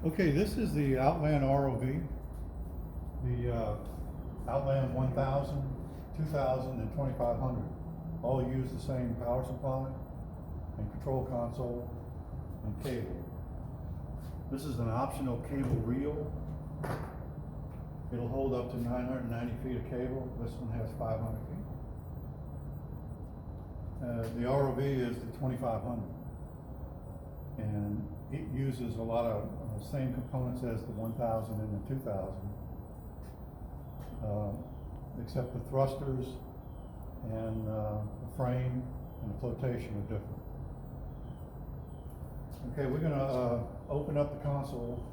Okay, this is the Outland ROV, the Outland 1000, 2000, and 2500. All use the same power supply and control console and cable. This is an optional cable reel. It'll hold up to 990 feet of cable. This one has 500 feet. The ROV is the 2500. And it uses a lot of same components as the 1000 and the 2000, except the thrusters and the frame and the flotation are different. Okay, we're going to open up the console.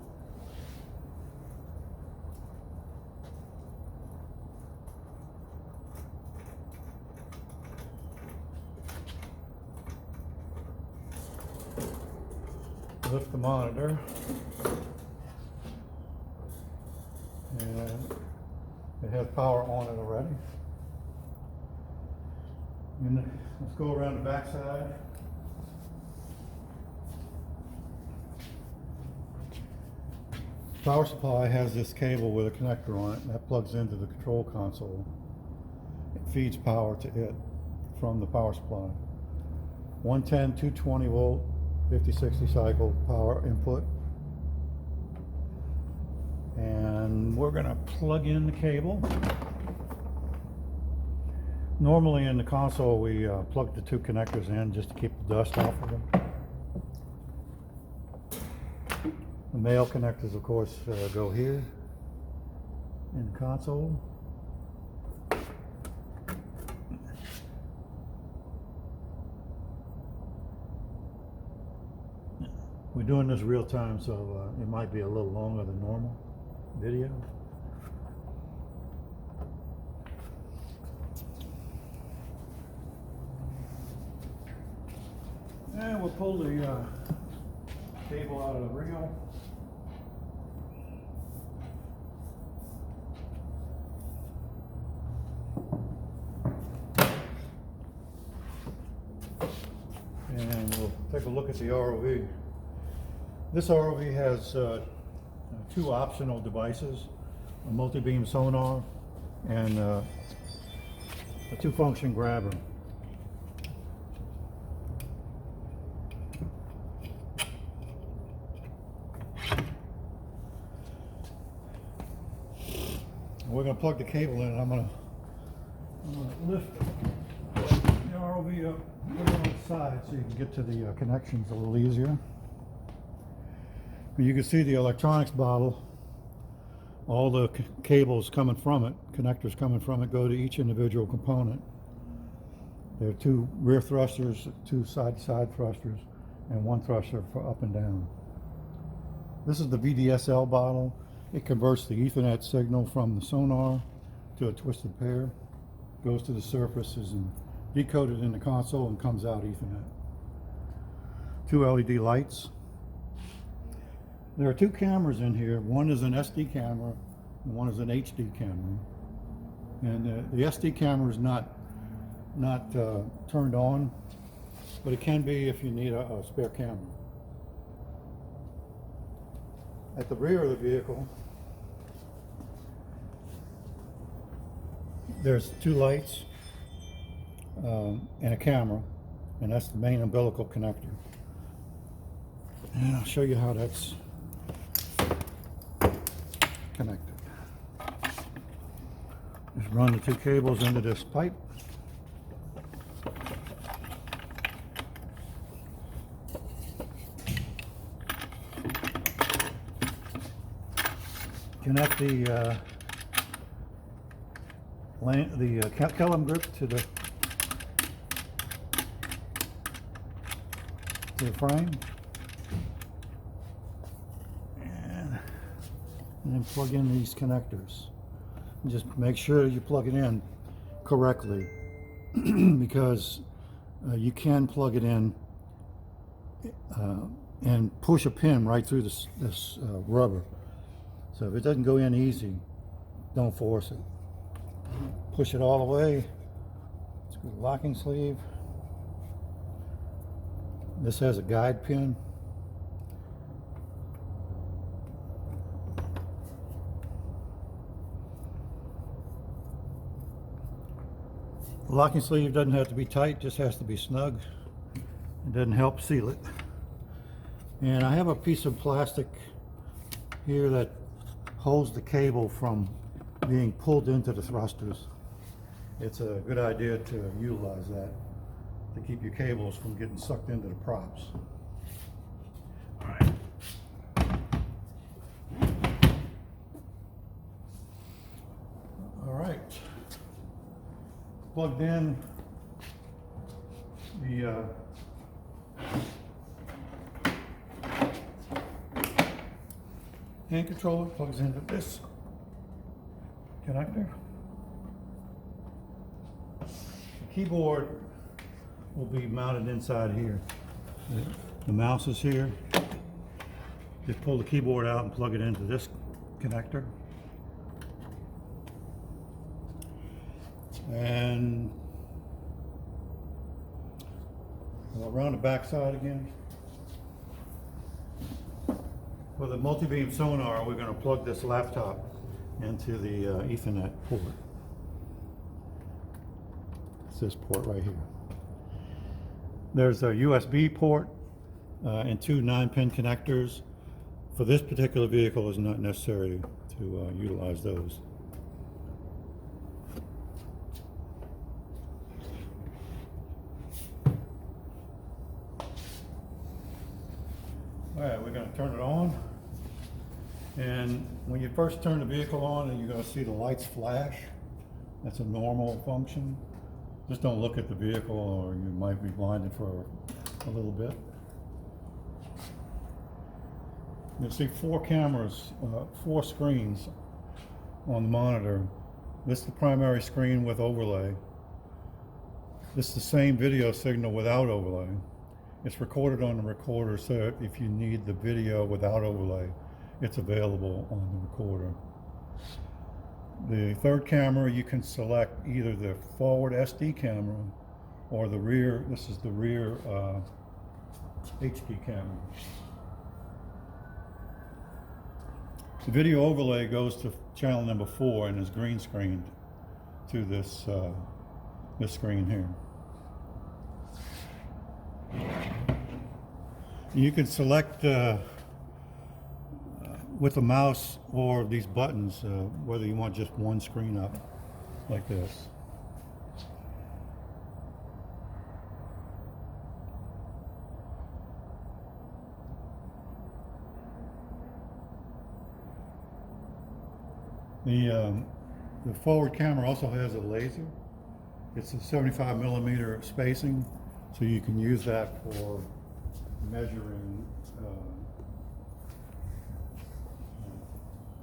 Lift the monitor, and it has power on it already. And let's go around the back side. Power supply has this cable with a connector on it, and that plugs into the control console. It feeds power to it from the power supply. 110, 220 volt. 50-60 cycle power input, and we're going to plug in the cable. Normally in the console we plug the two connectors in just to keep the dust off of them. The male connectors, of course, go here in the console. We're doing this real time, so it might be a little longer than normal video. And we'll pull the cable out of the reel. And we'll take a look at the ROV. This ROV has two optional devices, a multi-beam sonar and a two-function grabber. We're going to plug the cable in, and I'm going to lift the ROV up, put it on the side so you can get to the connections a little easier. You can see the electronics bottle. All the cables coming from it, connectors coming from it, go to each individual component. There are two rear thrusters, two side-to-side thrusters, and one thruster for up and down. This is the VDSL bottle. It converts the Ethernet signal from the sonar to a twisted pair, goes to the surfaces and decoded in the console and comes out Ethernet. Two LED lights. There are two cameras in here. One is an SD camera and one is an HD camera. And the SD camera is not turned on, but it can be if you need a spare camera. At the rear of the vehicle, there's two lights and a camera, and that's the main umbilical connector. And I'll show you how that's connected. Just run the two cables into this pipe. Connect the Kellum grip to the frame, and then plug in these connectors. And just make sure you plug it in correctly, because you can plug it in and push a pin right through this rubber. So if it doesn't go in easy, don't force it. Push it all the way. Screw the locking sleeve. This has a guide pin. The locking sleeve doesn't have to be tight, just has to be snug. It doesn't help seal it. And I have a piece of plastic here that holds the cable from being pulled into the thrusters. It's a good idea to utilize that to keep your cables from getting sucked into the props. All right. All right. Plugged in the hand controller, plugs into this connector. The keyboard will be mounted inside here. The mouse is here. Just pull the keyboard out and plug it into this connector. And around the back side again. For the multi-beam sonar, we're going to plug this laptop into the Ethernet port. It's this port right here. There's a USB port and two 9-pin connectors. For this particular vehicle, it's not necessary to utilize those. All right, we're going to turn it on. And when you first turn the vehicle on, and you're going to see the lights flash. That's a normal function. Just don't look at the vehicle or you might be blinded for a little bit. You'll see 4 cameras, 4 screens on the monitor. This is the primary screen with overlay. This is the same video signal without overlay. It's recorded on the recorder, so if you need the video without overlay, it's available on the recorder. The third camera, you can select either the forward SD camera or the rear. This is the rear HD camera. The video overlay goes to channel number 4 and is green screened to this this screen here. You can select with the mouse or these buttons whether you want just one screen up like this. The forward camera also has a laser. It's a 75mm spacing, so you can use that for measuring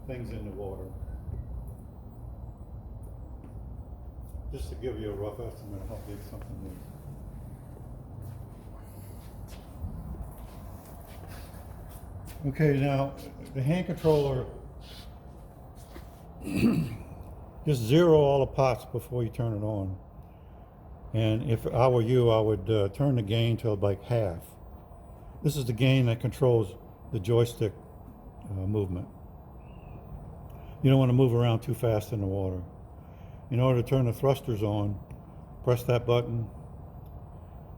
things in the water. Just to give you a rough estimate of how big something is. Okay, now the hand controller, just zero all the pots before you turn it on. And if I were you, I would turn the gain to like half. This is the gain that controls the joystick movement. You don't want to move around too fast in the water. In order to turn the thrusters on, press that button,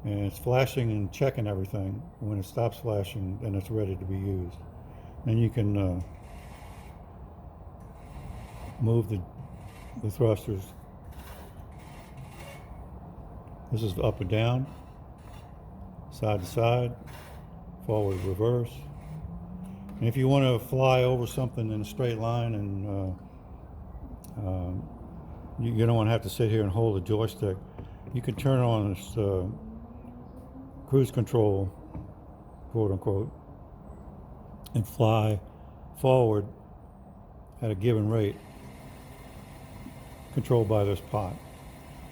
and it's flashing and checking everything. When it stops flashing, then it's ready to be used. Then you can move the thrusters. This is up and down, side to side, forward, reverse. And if you want to fly over something in a straight line and you don't want to have to sit here and hold the joystick, you can turn on this cruise control, quote unquote, and fly forward at a given rate, controlled by this pot.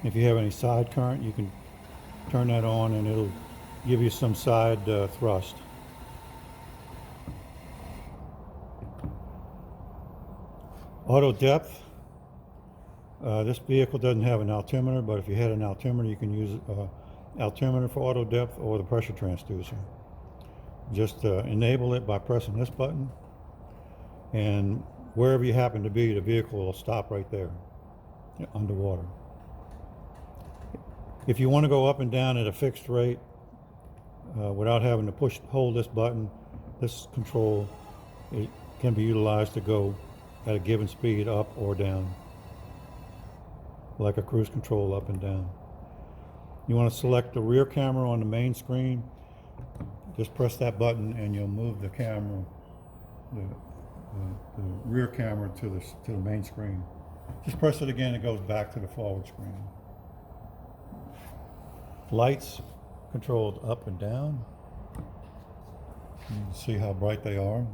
If you have any side current, you can turn that on and it'll give you some side thrust. Auto depth. This vehicle doesn't have an altimeter, but if you had an altimeter, you can use altimeter for auto depth or the pressure transducer. Just enable it by pressing this button, and wherever you happen to be, the vehicle will stop right there, underwater. If you want to go up and down at a fixed rate without having to hold this button, this control, it can be utilized to go at a given speed up or down, like a cruise control up and down. You want to select the rear camera on the main screen. Just press that button and you'll move the camera, the rear camera to the main screen. Just press it again, it goes back to the forward screen. Lights controlled up and down. You can see how bright they are.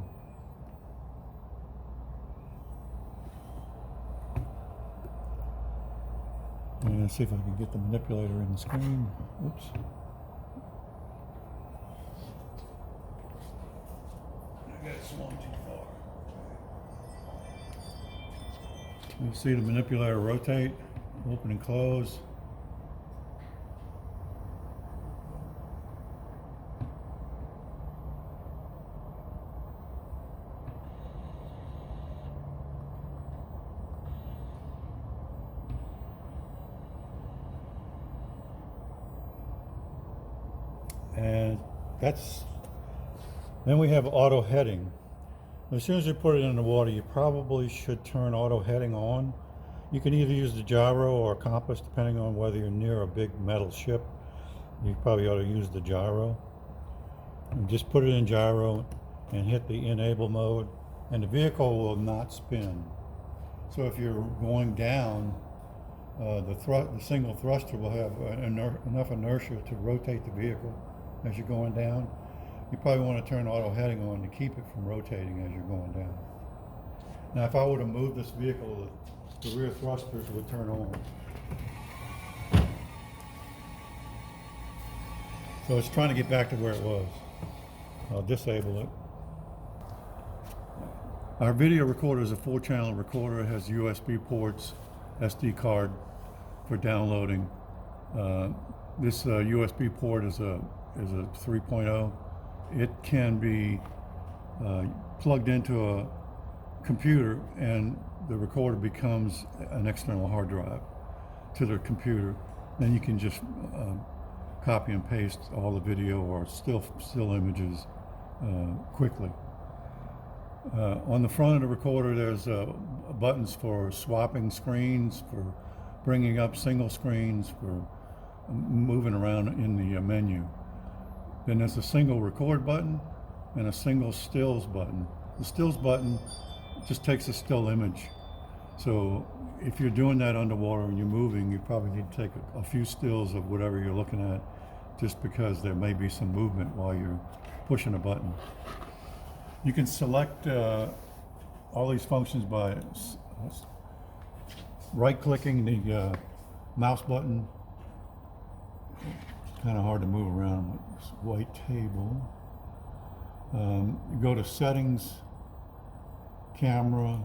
And let's see if I can get the manipulator in the screen. Oops. I got it swung too far. You see the manipulator rotate, open and close. And then we have auto heading. As soon as you put it in the water, you probably should turn auto heading on. You can either use the gyro or a compass, depending on whether you're near a big metal ship. You probably ought to use the gyro. And just put it in gyro and hit the enable mode, and the vehicle will not spin. So if you're going down, the single thruster will have enough inertia to rotate the vehicle as you're going down. You probably want to turn auto heading on to keep it from rotating as you're going down. Now, if I were to move this vehicle, the rear thrusters would turn on. So it's trying to get back to where it was. I'll disable it. Our video recorder is a 4-channel recorder. It has USB ports, SD card for downloading. This USB port is a 3.0. It can be plugged into a computer, and the recorder becomes an external hard drive to the computer. Then you can just copy and paste all the video or still images quickly. On the front of the recorder, there's buttons for swapping screens, for bringing up single screens, for moving around in the menu. Then there's a single record button and a single stills button. The stills button just takes a still image. So if you're doing that underwater and you're moving, you probably need to take a few stills of whatever you're looking at, just because there may be some movement while you're pushing a button. You can select all these functions by right-clicking the mouse button. It's kind of hard to move around with this white table. You go to settings, camera,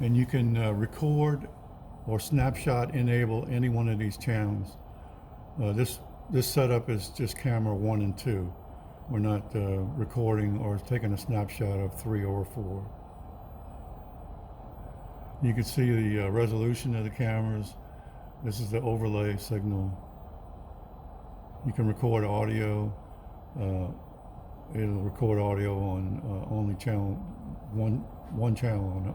and you can record or snapshot enable any one of these channels. This setup is just camera 1 and 2. We're not recording or taking a snapshot of 3 or 4. You can see the resolution of the cameras. This is the overlay signal. You can record audio. It'll record audio on only channel one channel on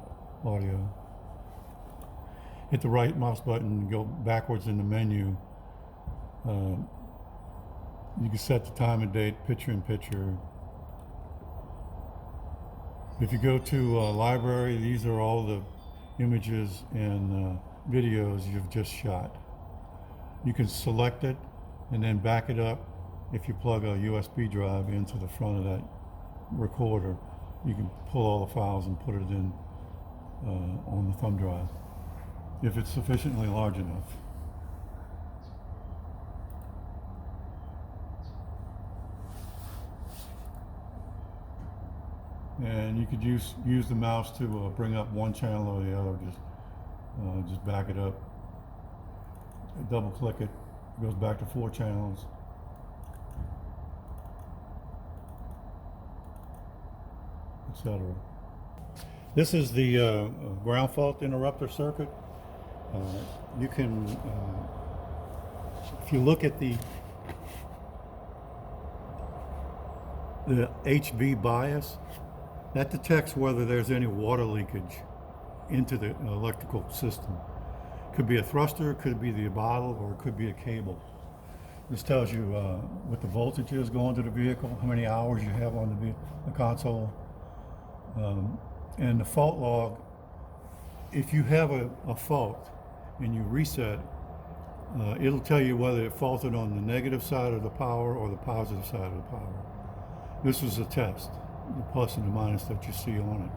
audio. Hit the right mouse button, go backwards in the menu. You can set the time and date, picture in picture. If you go to library, these are all the images and videos you've just shot. You can select it and then back it up. If you plug a USB drive into the front of that recorder, you can pull all the files and put it in on the thumb drive, if it's sufficiently large enough. And you could use the mouse to bring up one channel or the other. Just back it up, double click it, goes back to 4 channels. Etc. This is the ground fault interrupter circuit. You can If you look at the HV bias, that detects whether there's any water leakage into the electrical system. Could be a thruster, could be the bottle, or it could be a cable. This tells you what the voltage is going to the vehicle, how many hours you have on the console. And the fault log, if you have a fault and you reset, it'll tell you whether it faulted on the negative side of the power or the positive side of the power. This was a test, the plus and the minus that you see on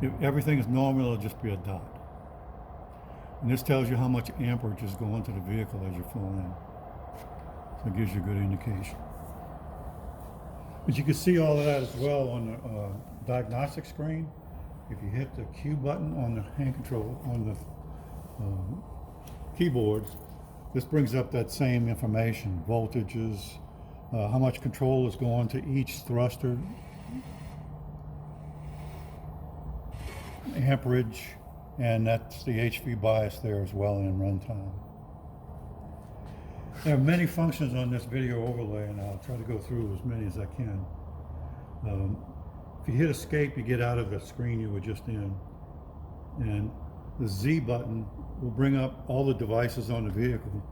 it. If everything is normal, it'll just be a dot. And this tells you how much amperage is going to the vehicle as you're flying. So it gives you a good indication. But you can see all of that as well on the diagnostic screen. If you hit the Q button on the hand control, on the keyboard, this brings up that same information, voltages, how much control is going to each thruster, amperage, and that's the HV bias there as well in runtime. There are many functions on this video overlay, and I'll try to go through as many as I can. If you hit escape, you get out of the screen you were just in. And the Z button will bring up all the devices on the vehicle.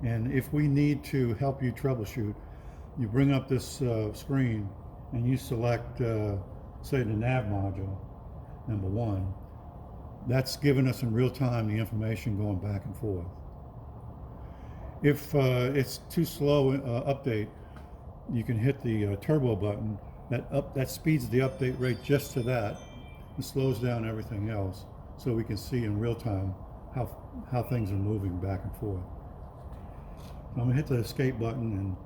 And if we need to help you troubleshoot, you bring up this screen and you select, say, the nav module, number 1. That's giving us in real time the information going back and forth. If it's too slow update, you can hit the turbo button. That speeds the update rate just to that. It slows down everything else, so we can see in real time how things are moving back and forth. So I'm gonna hit the escape button and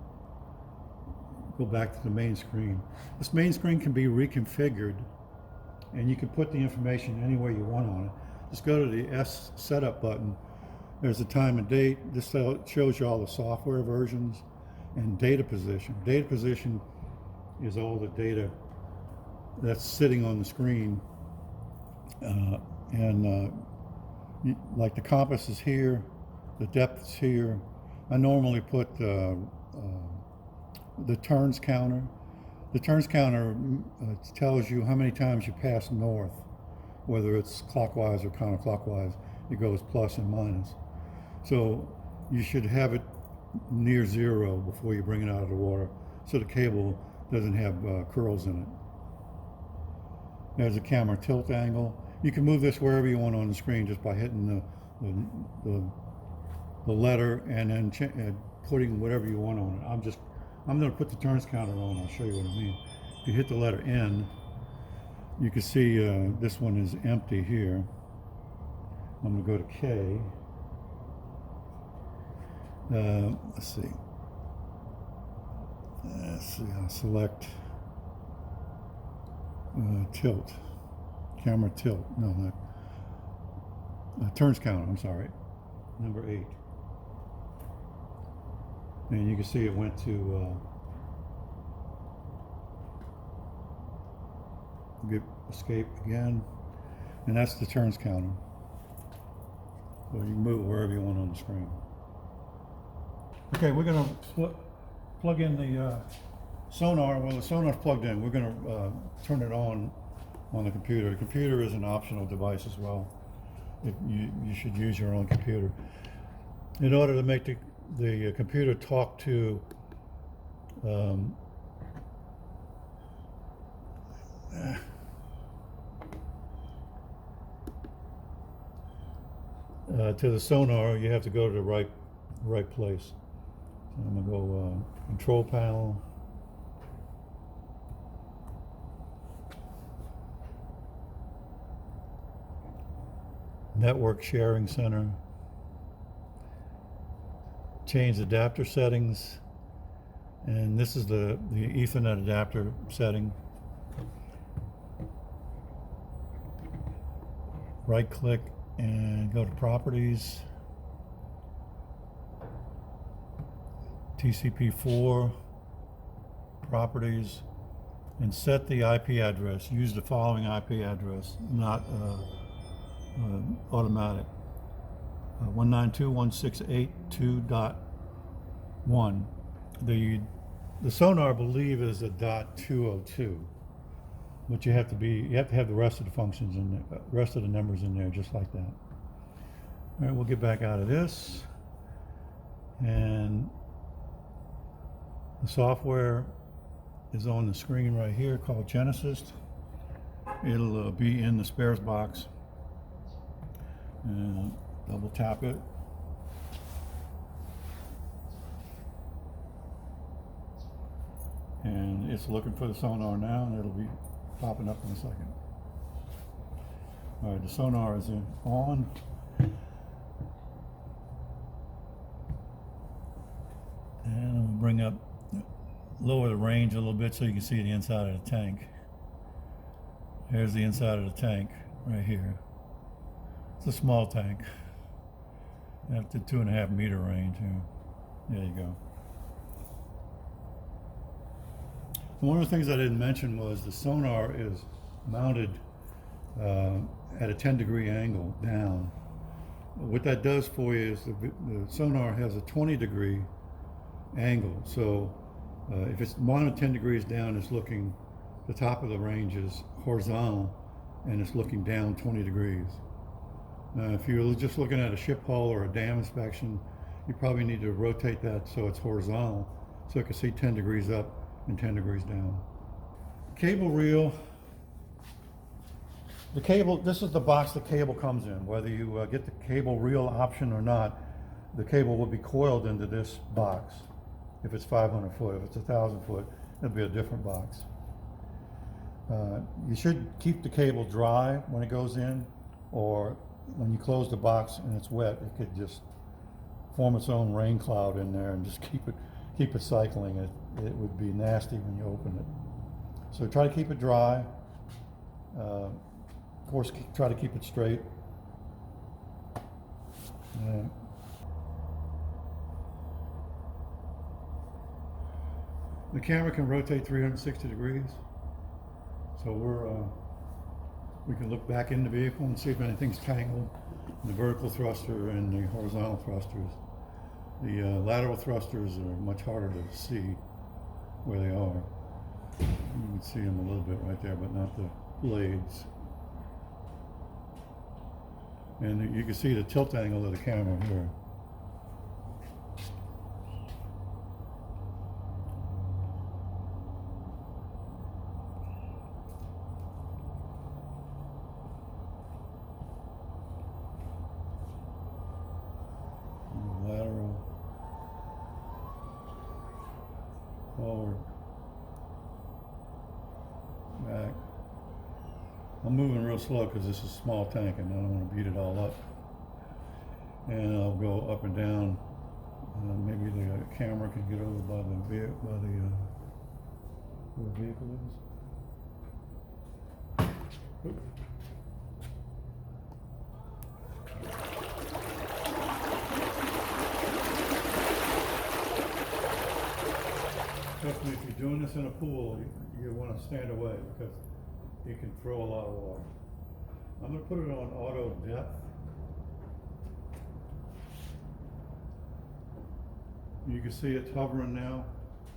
go back to the main screen. This main screen can be reconfigured, and you can put the information any way you want on it. Just go to the S setup button. There's a time and date. This shows you all the software versions and data position. Data position is all the data that's sitting on the screen. Like the compass is here, the depth is here. I normally put the turns counter. The turns counter tells you how many times you pass north, whether it's clockwise or counterclockwise. It goes plus and minus. So you should have it near 0 before you bring it out of the water, so the cable doesn't have curls in it. There's a camera tilt angle. You can move this wherever you want on the screen just by hitting the letter and then putting whatever you want on it. I'm going to put the turns counter on. I'll show you what I mean. If you hit the letter N, you can see this one is empty here. I'm going to go to K. Let's see. I'll select tilt, camera tilt. No, not turns counter. I'm sorry, number 8. And you can see it went to escape again, and that's the turns counter. So you can move it wherever you want on the screen. Okay, we're going to plug in the sonar. Well, the sonar's plugged in. We're going to turn it on the computer. The computer is an optional device as well. You should use your own computer. In order to make the computer talk to the sonar, you have to go to the right place. So I'm gonna go control panel, network sharing center, change adapter settings, and this is the Ethernet adapter setting. Right click and go to properties, TCP4 properties, and set the IP address. Use the following IP address, not automatic. 192.168.2.1 1. The sonar, I believe, is a .202, but you have to have the rest of the functions and the rest of the numbers in there just like that. All right, we'll get back out of this, and the software is on the screen right here called Genesis. It'll be in the spares box, and double tap it. And it's looking for the sonar now, and it'll be popping up in a second. All right, the sonar is on. And I'm gonna bring up, lower the range a little bit so you can see the inside of the tank. There's the inside of the tank right here. It's a small tank. Up to 2.5 meter range here. There you go. One of the things I didn't mention was the sonar is mounted at a 10-degree angle down. What that does for you is the sonar has a 20-degree angle. So if it's mounted 10 degrees down, it's looking, the top of the range is horizontal, and it's looking down 20 degrees. If you're just looking at a ship hull or a dam inspection, you probably need to rotate that so it's horizontal, so it can see 10 degrees up and 10 degrees down. Cable reel. The cable, this is the box the cable comes in. Whether you get the cable reel option or not, the cable will be coiled into this box. If it's 500 foot, if it's 1,000 foot, it'll be a different box. You should keep the cable dry when it goes in, or when you close the box and it's wet, it could just form its own rain cloud in there and just keep it cycling. It would be nasty when you open it. So try to keep it dry. Of course, try to keep it straight. The camera can rotate 360 degrees. So we can look back in the vehicle and see if anything's tangled in the vertical thruster and the horizontal thrusters. The lateral thrusters are much harder to see where they are. You can see them a little bit right there, but not the blades. And you can see the tilt angle of the camera here. Lateral, forward, back. I'm moving real slow because this is a small tank and I don't want to beat it all up. And I'll go up and down. Maybe the camera can get over by where the vehicle is. Oop. Trust me, if you're doing this in a pool, you want to stand away because it can throw a lot of water. I'm going to put it on auto depth. You can see it's hovering now.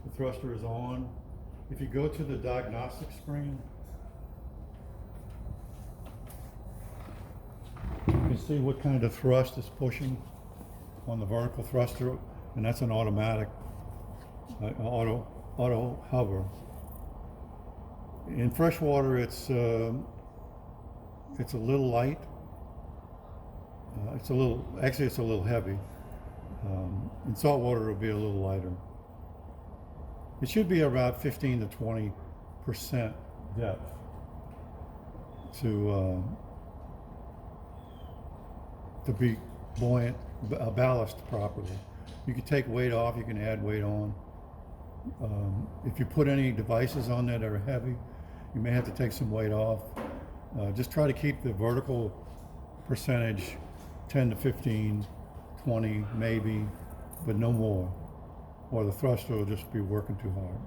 The thruster is on. If you go to the diagnostic screen, you can see what kind of thrust is pushing on the vertical thruster, and that's an automatic auto hover. In freshwater, it's a little light. It's a little heavy. In saltwater, it'll be a little lighter. It should be about 15 to 20% depth to be buoyant, ballast properly. You can take weight off. You can add weight on. If you put any devices on there that are heavy, you may have to take some weight off. Just try to keep the vertical percentage 10 to 15, 20 maybe, but no more, or the thruster will just be working too hard.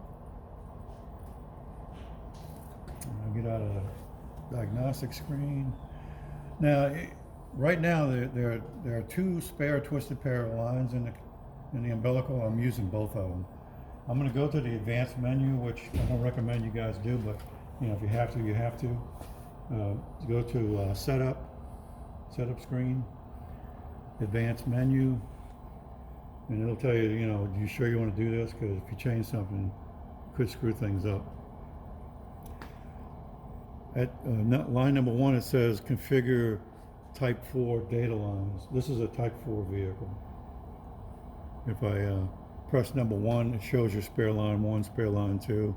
I'll get out of the diagnostic screen. Now, right now there are two spare twisted pair of lines in and the umbilical. I'm using both of them. I'm going to go to the advanced menu, which I don't recommend you guys do, but you know, if you have to, you have to. Go to setup screen, advanced menu, and it'll tell you, you know, you sure you want to do this? Because if you change something, it could screw things up. At line number 1, it says configure type 4 data lines. This is a type 4 vehicle. If I press number 1, it shows your spare line 1, spare line 2.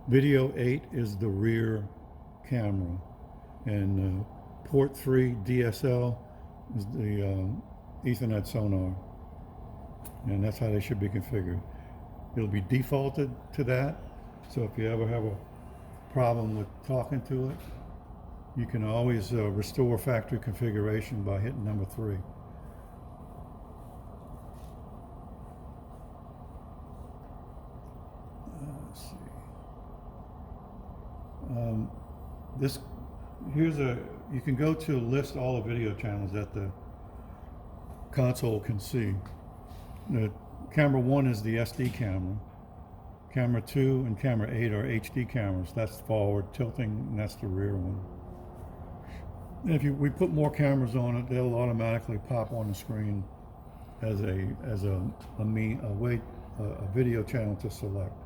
Video 8 is the rear camera, and port 3 DSL is the Ethernet sonar, and that's how they should be configured. It'll be defaulted to that, so if you ever have a problem with talking to it, you can always restore factory configuration by hitting number 3. Let's see. You can go to list all the video channels that the console can see. The camera 1 is the SD camera. Camera 2 and camera 8 are HD cameras. That's forward tilting, and that's the rear one. And if we put more cameras on it, they'll automatically pop on the screen as a video channel to select.